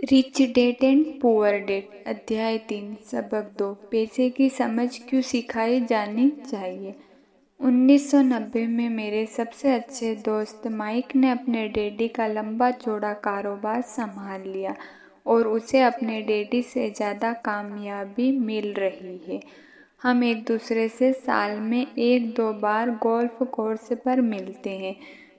Rich dad and poor dad अध्याय 3 सबक 2 पैसे की समझ क्यों सिखाई जानी चाहिए। 1990 में मेरे सबसे अच्छे दोस्त माइक ने अपने डैडी का लंबा चौड़ा कारोबार संभाल लिया और उसे अपने डैडी से ज़्यादा कामयाबी मिल रही है। हम एक दूसरे से साल में 1-2 बार गोल्फ कोर्स पर मिलते हैं।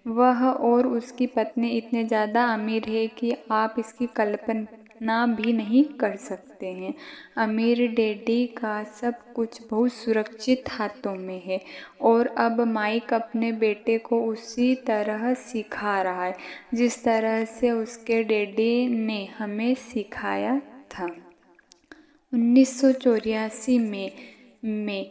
वह और उसकी पत्नी इतने ज़्यादा अमीर है कि आप इसकी कल्पना भी नहीं कर सकते हैं। अमीर डैडी का सब कुछ बहुत सुरक्षित हाथों में है और अब माइक अपने बेटे को उसी तरह सिखा रहा है जिस तरह से उसके डैडी ने हमें सिखाया था। 1984 में मैं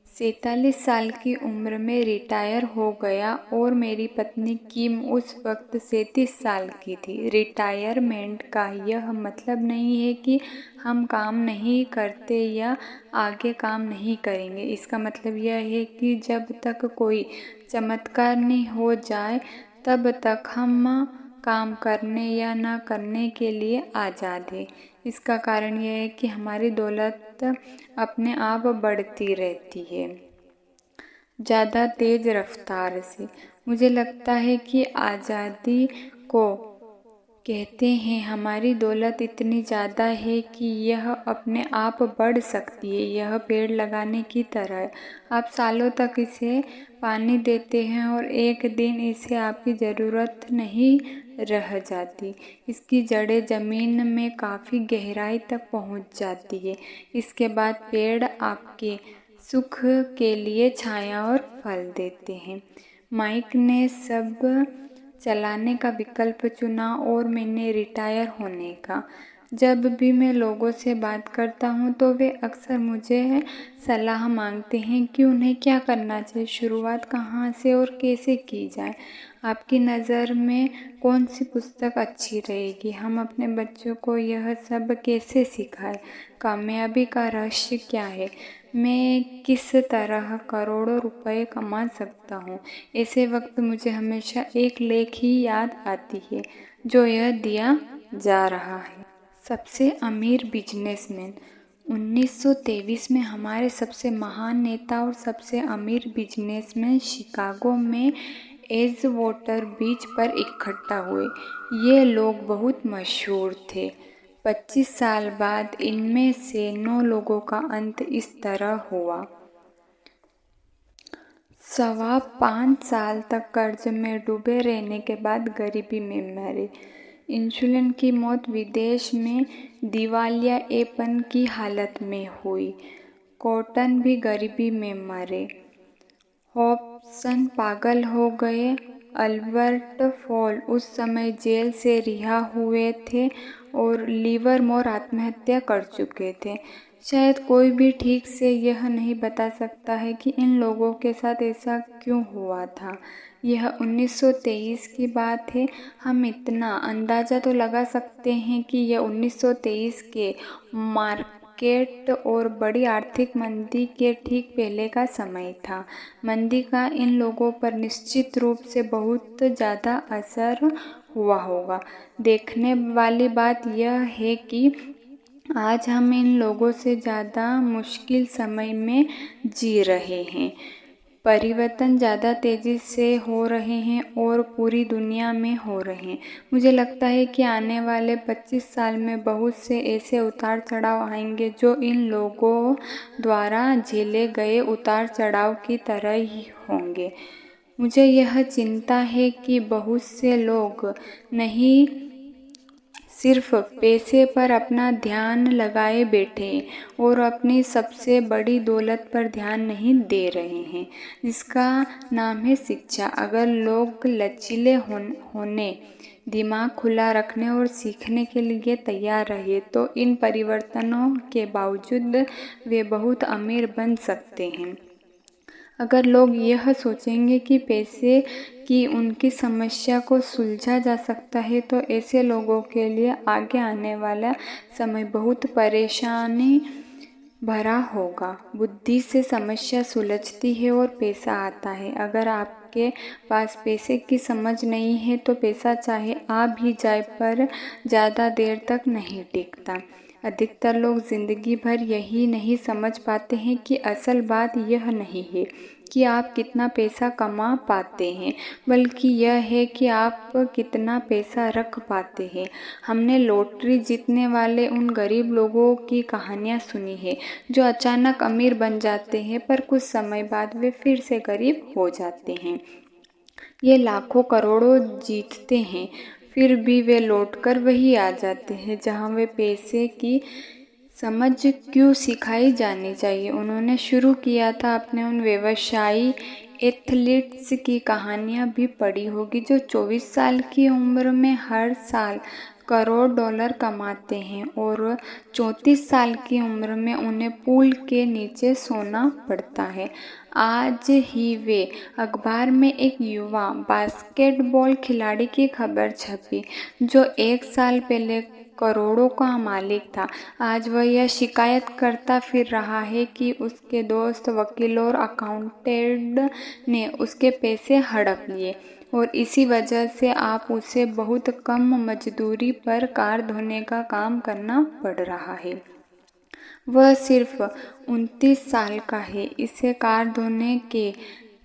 47 साल की उम्र में रिटायर हो गया और मेरी पत्नी किम उस वक्त 37 साल की थी। रिटायरमेंट का यह मतलब नहीं है कि हम काम नहीं करते या आगे काम नहीं करेंगे। इसका मतलब यह है कि जब तक कोई चमत्कार नहीं हो जाए तब तक हम काम करने या न करने के लिए आज़ाद हैं। इसका कारण यह है कि हमारी दौलत अपने आप बढ़ती रहती है, ज़्यादा तेज़ रफ्तार से। मुझे लगता है कि आज़ादी को कहते हैं हमारी दौलत इतनी ज़्यादा है कि यह अपने आप बढ़ सकती है। यह पेड़ लगाने की तरह है। आप सालों तक इसे पानी देते हैं और एक दिन इसे आपकी ज़रूरत नहीं रह जाती। इसकी जड़ें ज़मीन में काफ़ी गहराई तक पहुंच जाती है। इसके बाद पेड़ आपके सुख के लिए छाया और फल देते हैं। माइक ने सब चलाने का विकल्प चुना और मैंने रिटायर होने का। जब भी मैं लोगों से बात करता हूँ तो वे अक्सर मुझे सलाह मांगते हैं कि उन्हें क्या करना चाहिए, शुरुआत कहाँ से और कैसे की जाए। आपकी नज़र में कौन सी पुस्तक अच्छी रहेगी? हम अपने बच्चों को यह सब कैसे सिखाएं? कामयाबी का रहस्य क्या है? मैं किस तरह करोड़ों रुपए कमा सकता हूँ? ऐसे वक्त मुझे हमेशा एक लेख ही याद आती है जो यह दिया जा रहा है। सबसे अमीर बिजनेसमैन। 1923 में हमारे सबसे महान नेता और सबसे अमीर बिजनेसमैन शिकागो में एजवाटर बीच पर इकट्ठा हुए। ये लोग बहुत मशहूर थे। 25 साल बाद इनमें से 9 लोगों का अंत इस तरह हुआ। 5.25 साल तक कर्ज में डूबे रहने के बाद गरीबी में मरे। इंसुलिन की मौत विदेश में दिवालियापन की हालत में हुई। कॉटन भी गरीबी में मरे। हॉब्सन पागल हो गए। अल्बर्ट फॉल उस समय जेल से रिहा हुए थे और लिवरमोर आत्महत्या कर चुके थे। शायद कोई भी ठीक से यह नहीं बता सकता है कि इन लोगों के साथ ऐसा क्यों हुआ था। यह 1923 की बात है। हम इतना अंदाज़ा तो लगा सकते हैं कि यह 1923 के मार्केट और बड़ी आर्थिक मंदी के ठीक पहले का समय था। मंदी का इन लोगों पर निश्चित रूप से बहुत ज़्यादा असर हुआ होगा। देखने वाली बात यह है कि आज हम इन लोगों से ज़्यादा मुश्किल समय में जी रहे हैं। परिवर्तन ज़्यादा तेज़ी से हो रहे हैं और पूरी दुनिया में हो रहे हैं। मुझे लगता है कि आने वाले 25 साल में बहुत से ऐसे उतार चढ़ाव आएंगे जो इन लोगों द्वारा झेले गए उतार चढ़ाव की तरह ही होंगे। मुझे यह चिंता है कि बहुत से लोग नहीं सिर्फ पैसे पर अपना ध्यान लगाए बैठे और अपनी सबसे बड़ी दौलत पर ध्यान नहीं दे रहे हैं, जिसका नाम है शिक्षा। अगर लोग लचीले होने, दिमाग खुला रखने और सीखने के लिए तैयार रहे तो इन परिवर्तनों के बावजूद वे बहुत अमीर बन सकते हैं। अगर लोग यह सोचेंगे कि पैसे की उनकी समस्या को सुलझा जा सकता है तो ऐसे लोगों के लिए आगे आने वाला समय बहुत परेशानी भरा होगा। बुद्धि से समस्या सुलझती है और पैसा आता है। अगर आप आपके पास पैसे की समझ नहीं है तो पैसा चाहे आ भी जाए पर ज़्यादा देर तक नहीं टिकता। अधिकतर लोग ज़िंदगी भर यही नहीं समझ पाते हैं कि असल बात यह नहीं है कि आप कितना पैसा कमा पाते हैं, बल्कि यह है कि आप कितना पैसा रख पाते हैं। हमने लॉटरी जीतने वाले उन गरीब लोगों की कहानियाँ सुनी है जो अचानक अमीर बन जाते हैं पर कुछ समय बाद वे फिर से गरीब हो जाते हैं। ये लाखों करोड़ों जीतते हैं फिर भी वे लौटकर वही आ जाते हैं जहाँ वे पैसे की समझ क्यों सिखाई जानी चाहिए। उन्होंने शुरू किया था अपने उन व्यवसायी एथलीट्स की कहानियाँ भी पढ़ी होगी जो 24 साल की उम्र में हर साल करोड़ डॉलर कमाते हैं और 34 साल की उम्र में उन्हें पूल के नीचे सोना पड़ता है। आज ही वे अखबार में एक युवा बास्केटबॉल खिलाड़ी की खबर छपी जो 1 साल पहले करोड़ों का मालिक था। आज वह यह शिकायत करता फिर रहा है कि उसके दोस्त वकील और अकाउंटेंट ने उसके पैसे हड़प लिए और इसी वजह से आप उसे बहुत कम मजदूरी पर कार धोने का काम करना पड़ रहा है। वह सिर्फ 29 साल का है। इसे कार धोने के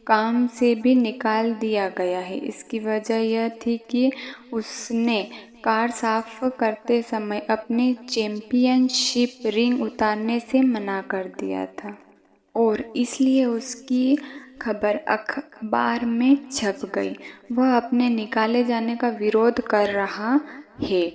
काम से भी निकाल दिया गया है। इसकी वजह यह थी कि उसने कार साफ करते समय अपनी चैंपियनशिप रिंग उतारने से मना कर दिया था और इसलिए उसकी खबर अखबार में छप गई। वह अपने निकाले जाने का विरोध कर रहा है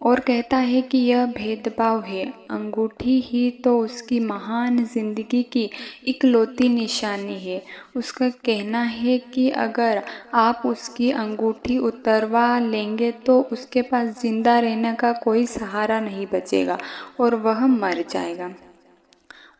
और कहता है कि यह भेदभाव है। अंगूठी ही तो उसकी महान जिंदगी की इकलौती निशानी है। उसका कहना है कि अगर आप उसकी अंगूठी उतरवा लेंगे तो उसके पास जिंदा रहने का कोई सहारा नहीं बचेगा और वह मर जाएगा।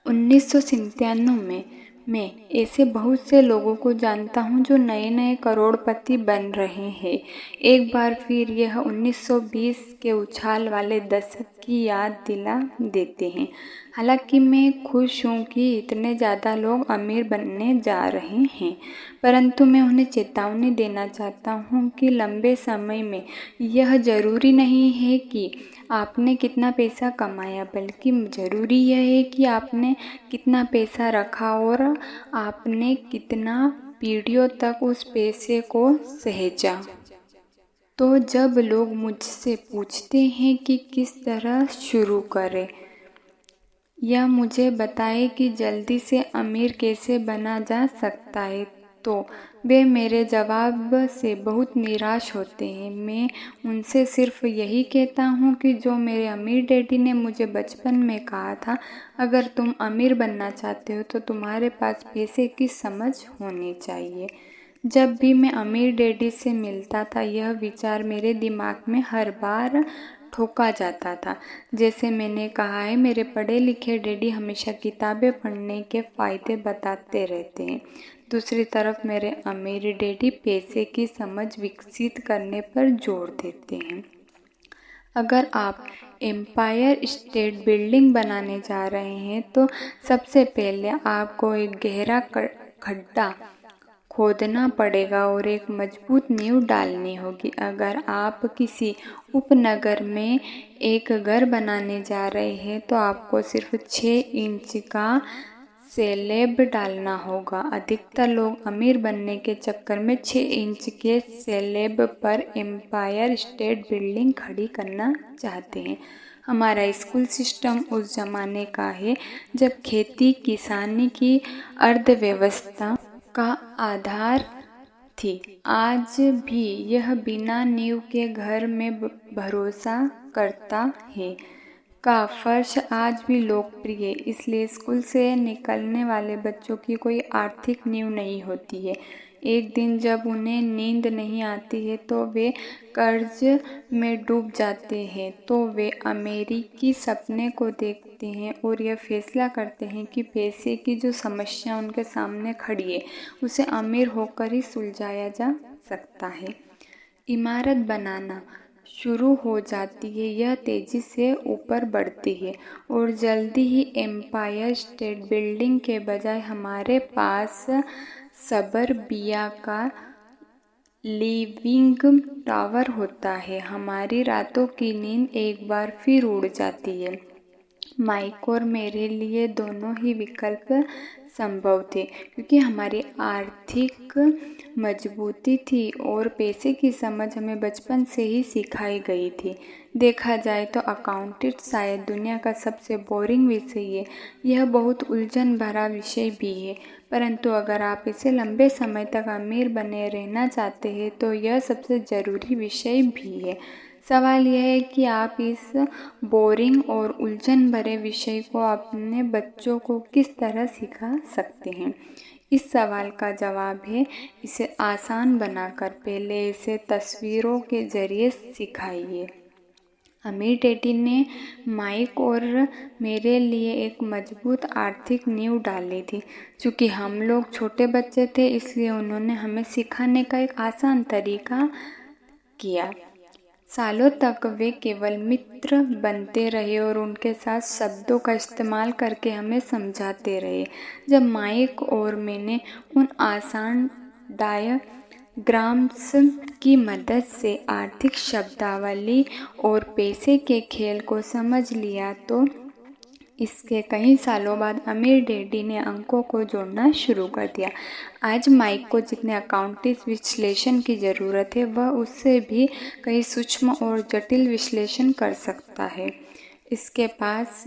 1997 में मैं ऐसे बहुत से लोगों को जानता हूँ जो नए नए करोड़पति बन रहे हैं। एक बार फिर यह 1920 के उछाल वाले दशक की याद दिला देते हैं। हालांकि मैं खुश हूँ कि इतने ज़्यादा लोग अमीर बनने जा रहे हैं, परंतु मैं उन्हें चेतावनी देना चाहता हूँ कि लंबे समय में यह ज़रूरी नहीं है कि आपने कितना पैसा कमाया, बल्कि ज़रूरी यह है कि आपने कितना पैसा रखा और आपने कितना पीढ़ियों तक उस पैसे को सहेजा। तो जब लोग मुझसे पूछते हैं कि किस तरह शुरू करें या मुझे बताएं कि जल्दी से अमीर कैसे बना जा सकता है, तो वे मेरे जवाब से बहुत निराश होते हैं। मैं उनसे सिर्फ यही कहता हूँ कि जो मेरे अमीर डैडी ने मुझे बचपन में कहा था, अगर तुम अमीर बनना चाहते हो तो तुम्हारे पास पैसे की समझ होनी चाहिए। जब भी मैं अमीर डैडी से मिलता था यह विचार मेरे दिमाग में हर बार ठोका जाता था। जैसे मैंने कहा है, मेरे पढ़े लिखे डैडी हमेशा किताबें पढ़ने के फ़ायदे बताते रहते हैं। दूसरी तरफ मेरे अमीर डैडी पैसे की समझ विकसित करने पर जोर देते हैं। अगर आप एम्पायर स्टेट बिल्डिंग बनाने जा रहे हैं तो सबसे पहले आपको एक गहरा खड्डा खोदना पड़ेगा और एक मजबूत नींव डालनी होगी। अगर आप किसी उपनगर में एक घर बनाने जा रहे हैं तो आपको सिर्फ 6 इंच का स्लैब डालना होगा। अधिकतर लोग अमीर बनने के चक्कर में 6 इंच के स्लैब पर एम्पायर स्टेट बिल्डिंग खड़ी करना चाहते हैं। हमारा स्कूल सिस्टम उस ज़माने का है जब खेती किसानी की अर्थव्यवस्था का आधार थी। आज भी यह बिना नींव के घर में भरोसा करता है का फर्श आज भी लोकप्रिय है। इसलिए स्कूल से निकलने वाले बच्चों की कोई आर्थिक नींव नहीं होती है। एक दिन जब उन्हें नींद नहीं आती है तो वे कर्ज में डूब जाते हैं, तो वे अमेरिकी सपने को देखते हैं और यह फैसला करते हैं कि पैसे की जो समस्या उनके सामने खड़ी है उसे अमीर होकर ही सुलझाया जा सकता है। इमारत बनाना शुरू हो जाती है, यह तेज़ी से ऊपर बढ़ती है और जल्दी ही एम्पायर स्टेट बिल्डिंग के बजाय हमारे पास सबरबिया का लिविंग टावर होता है। हमारी रातों की नींद एक बार फिर उड़ जाती है। माइक और मेरे लिए दोनों ही विकल्प संभव थे, क्योंकि हमारी आर्थिक मजबूती थी और पैसे की समझ हमें बचपन से ही सिखाई गई थी। देखा जाए तो अकाउंटेंट शायद दुनिया का सबसे बोरिंग विषय है। यह बहुत उलझन भरा विषय भी है, परंतु अगर आप इसे लंबे समय तक अमीर बने रहना चाहते हैं तो यह सबसे ज़रूरी विषय भी है। सवाल यह है कि आप इस बोरिंग और उलझन भरे विषय को अपने बच्चों को किस तरह सिखा सकते हैं। इस सवाल का जवाब है, इसे आसान बनाकर पहले इसे तस्वीरों के जरिए सिखाइए। अमीर डैडी ने माइक और मेरे लिए एक मजबूत आर्थिक नींव डाली थी। चूँकि हम लोग छोटे बच्चे थे, इसलिए उन्होंने हमें सिखाने का एक आसान तरीका किया। सालों तक वे केवल मित्र बनते रहे और उनके साथ शब्दों का इस्तेमाल करके हमें समझाते रहे। जब माइक और मैंने उन आसान डायग्राम्स की मदद से आर्थिक शब्दावली और पैसे के खेल को समझ लिया तो इसके कई सालों बाद अमीर डैडी ने अंकों को जोड़ना शुरू कर दिया। आज माइक को जितने अकाउंटिंग विश्लेषण की ज़रूरत है, वह उससे भी कई सूक्ष्म और जटिल विश्लेषण कर सकता है। इसके पास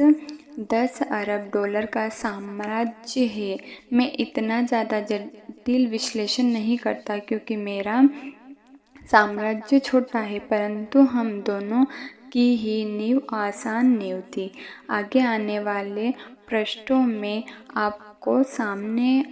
10 अरब डॉलर का साम्राज्य है। मैं इतना ज़्यादा जटिल विश्लेषण नहीं करता क्योंकि मेरा साम्राज्य छोटा है, परंतु हम दोनों की ही नींव आसान नींव थी। आगे आने वाले पृष्ठों में आपको सामने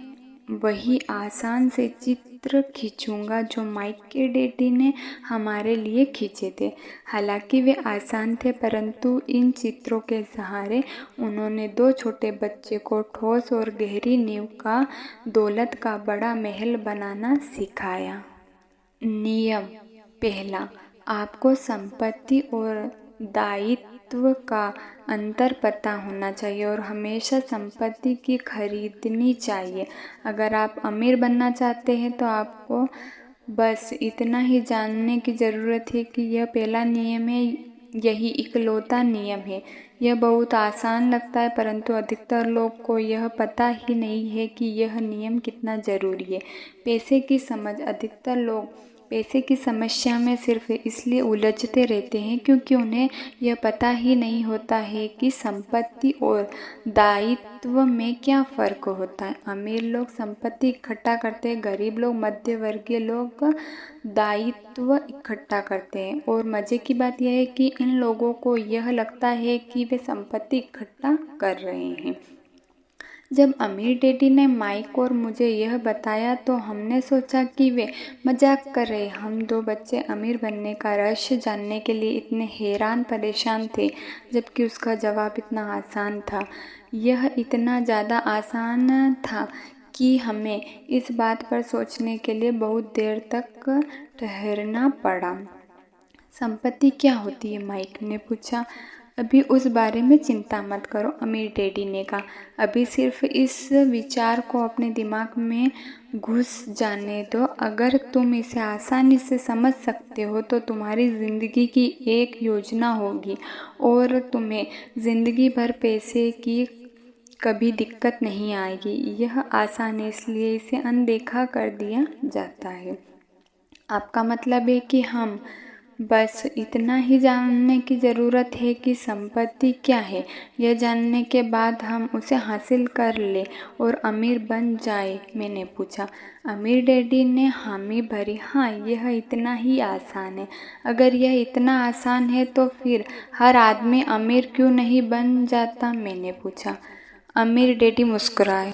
वही आसान से चित्र खींचूंगा जो माइक के डैडी ने हमारे लिए खींचे थे। हालांकि वे आसान थे, परंतु इन चित्रों के सहारे उन्होंने 2 छोटे बच्चे को ठोस और गहरी नींव का दौलत का बड़ा महल बनाना सिखाया। नियम पहला, आपको संपत्ति और दायित्व का अंतर पता होना चाहिए और हमेशा संपत्ति की खरीदनी चाहिए। अगर आप अमीर बनना चाहते हैं तो आपको बस इतना ही जानने की ज़रूरत है कि यह पहला नियम है, यही इकलौता नियम है। यह बहुत आसान लगता है, परंतु अधिकतर लोग को यह पता ही नहीं है कि यह नियम कितना ज़रूरी है। पैसे की समझ, अधिकतर लोग पैसे की समस्या में सिर्फ इसलिए उलझते रहते हैं क्योंकि उन्हें यह पता ही नहीं होता है कि संपत्ति और दायित्व में क्या फ़र्क होता है। अमीर लोग संपत्ति इकट्ठा करते हैं, गरीब लोग, मध्य वर्गीय लोग दायित्व इकट्ठा करते हैं। और मज़े की बात यह है कि इन लोगों को यह लगता है कि वे संपत्ति इकट्ठा कर रहे हैं। जब अमीर डैडी ने माइक और मुझे यह बताया तो हमने सोचा कि वे मजाक कर रहे। हम 2 बच्चे अमीर बनने का रहस्य जानने के लिए इतने हैरान परेशान थे, जबकि उसका जवाब इतना आसान था। यह इतना ज़्यादा आसान था कि हमें इस बात पर सोचने के लिए बहुत देर तक ठहरना पड़ा। संपत्ति क्या होती है? माइक ने पूछा। अभी उस बारे में चिंता मत करो, अमीर डैडी ने कहा। अभी सिर्फ इस विचार को अपने दिमाग में घुस जाने दो। अगर तुम इसे आसानी से समझ सकते हो तो तुम्हारी ज़िंदगी की एक योजना होगी और तुम्हें ज़िंदगी भर पैसे की कभी दिक्कत नहीं आएगी। यह आसान है, इसलिए इसे अनदेखा कर दिया जाता है। आपका मतलब है कि हम बस इतना ही जानने की ज़रूरत है कि संपत्ति क्या है। यह जानने के बाद हम उसे हासिल कर लें और अमीर बन जाए, मैंने पूछा। अमीर डैडी ने हामी भरी। हाँ, यह इतना ही आसान है। अगर यह इतना आसान है तो फिर हर आदमी अमीर क्यों नहीं बन जाता, मैंने पूछा। अमीर डैडी मुस्कुराए।